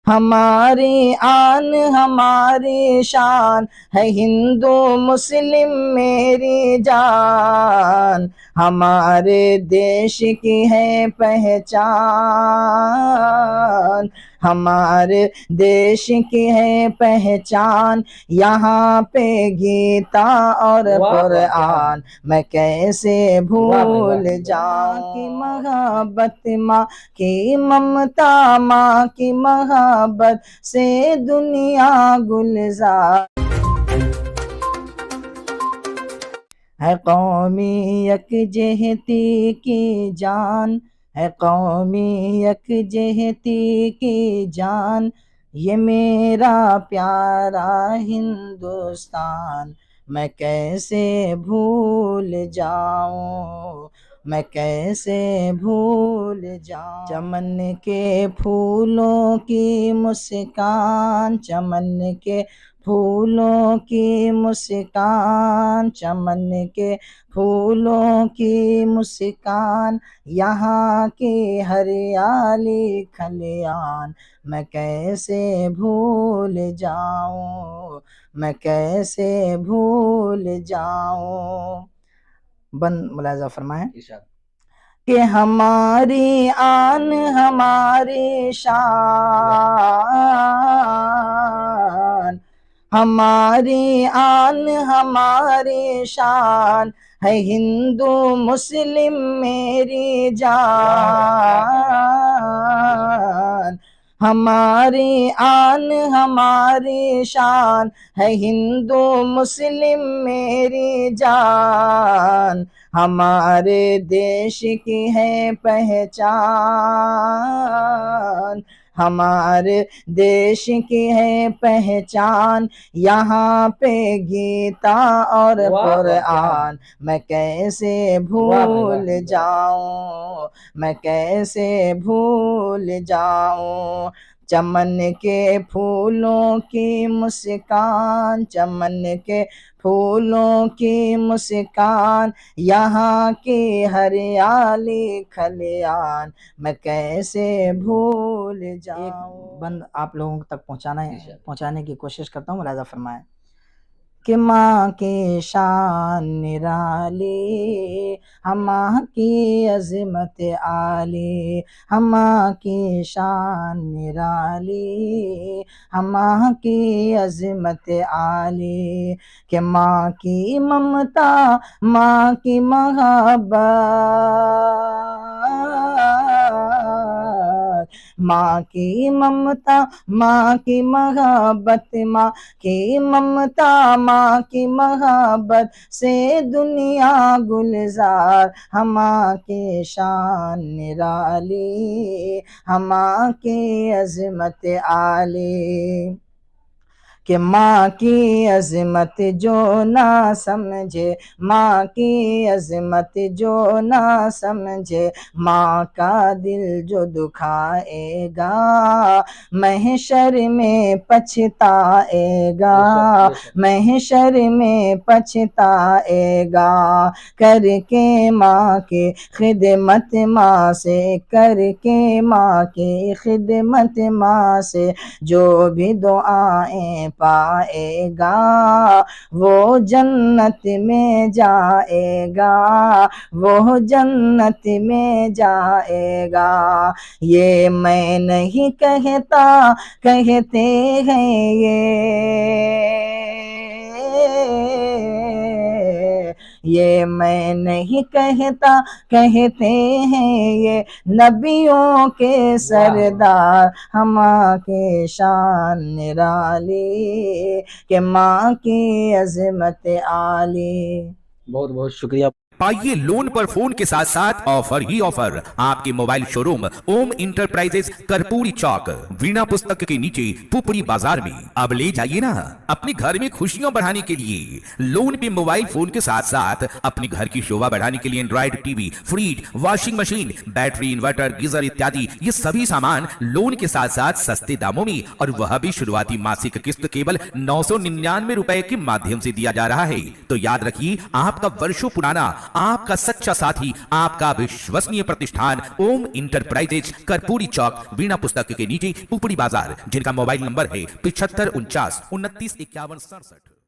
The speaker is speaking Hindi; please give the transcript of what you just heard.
हमारी आन हमारी शान है हिंदू मुस्लिम मेरी जान, हमारे देश की है पहचान, हमारे देश की है पहचान। यहाँ पे गीता और कुरान मैं कैसे भूल जाऊं की मोहब्बत, माँ की ममता, माँ की मोहब्बत से दुनिया गुलजार है। कौमी यकजहती की जान है, कौमी यकजहती की जान, ये मेरा प्यारा हिंदुस्तान मैं कैसे भूल जाऊं, मैं कैसे भूल जाऊं। चमन के फूलों की मुस्कान, चमन के फूलों की मुस्कान, चमन के फूलों की मुस्कान, यहाँ की हरियाली खलियान मैं कैसे भूल जाऊं, मैं कैसे भूल जाऊं। बंद मुलाजा फरमाएं कि हमारी आन हमारी शान, हमारी आन हमारी शान है हिंदू मुस्लिम मेरी जान, हमारी आन हमारी शान है हिंदू मुस्लिम मेरी जान, हमारे देश की है पहचान, हमारे देश की है पहचान। यहाँ पे गीता और कुरान मैं कैसे भूल जाऊं, मैं कैसे भूल जाऊं। चमन के फूलों की मुस्कान, चमन के फूलों की मुस्कान, यहाँ की हरियाली खलियान मैं कैसे भूल जाऊं। बंद आप लोगों तक पहुंचाने की कोशिश करता हूँ, मुलाजा फरमाएं कि माँ की शान निराली, हमाँ की अज़मत आली, हमाँ की शान निराली, हमाँ की अज़मत आली, कि माँ की ममता, माँ की मोहब्बत, माँ की ममता, माँ की मोहब्बत, माँ की ममता, माँ की मोहब्बत से दुनिया गुलजार, हमाँ की शान निराली, हमाँ की अज़मत आली, कि माँ की अज़मत जो ना समझे, माँ की अज़मत जो ना समझे, माँ का दिल जो दुखाएगा महशर में पछताएगा, महशर में पछताएगा। करके माँ की खिदमत माँ से, करके माँ की खिदमत माँ से जो भी दुआएं पाएगा वो जन्नत में जाएगा, वो जन्नत में जाएगा। ये मैं नहीं कहता, कहते हैं ये मैं नहीं कहता, कहते हैं ये नबियों के सरदार, हमाँ के शान निराली, के माँ की अज़मत आली। बहुत बहुत शुक्रिया। पाइए लोन पर फोन के साथ साथ ऑफर ही ऑफर। आपके मोबाइल शोरूम ओम इंटरप्राइजेस कर्पूरी चौक वीणा पुस्तक के नीचे पुपड़ी बाजार में। अब ले जाइए ना अपने घर में खुशियां बढ़ाने के लिए। लोन पे मोबाइल फोन के साथ साथ अपने घर की शोभा बढ़ाने के लिए Android TV, fridge, washing machine, battery, inverter, geyser इत्यादि ये सभी सामान लोन के साथ साथ सस्ते दामों में, और वह भी शुरुआती मासिक किस्त केवल 999 रुपए के माध्यम से दिया जा रहा है। तो याद रखिए, आपका वर्षों पुराना आपका सच्चा साथी, आपका विश्वसनीय प्रतिष्ठान ओम इंटरप्राइजेज, कर्पूरी चौक, वीणा पुस्तक के नीचे, पुपड़ी बाजार, जिनका मोबाइल नंबर है 7549 29 51 67।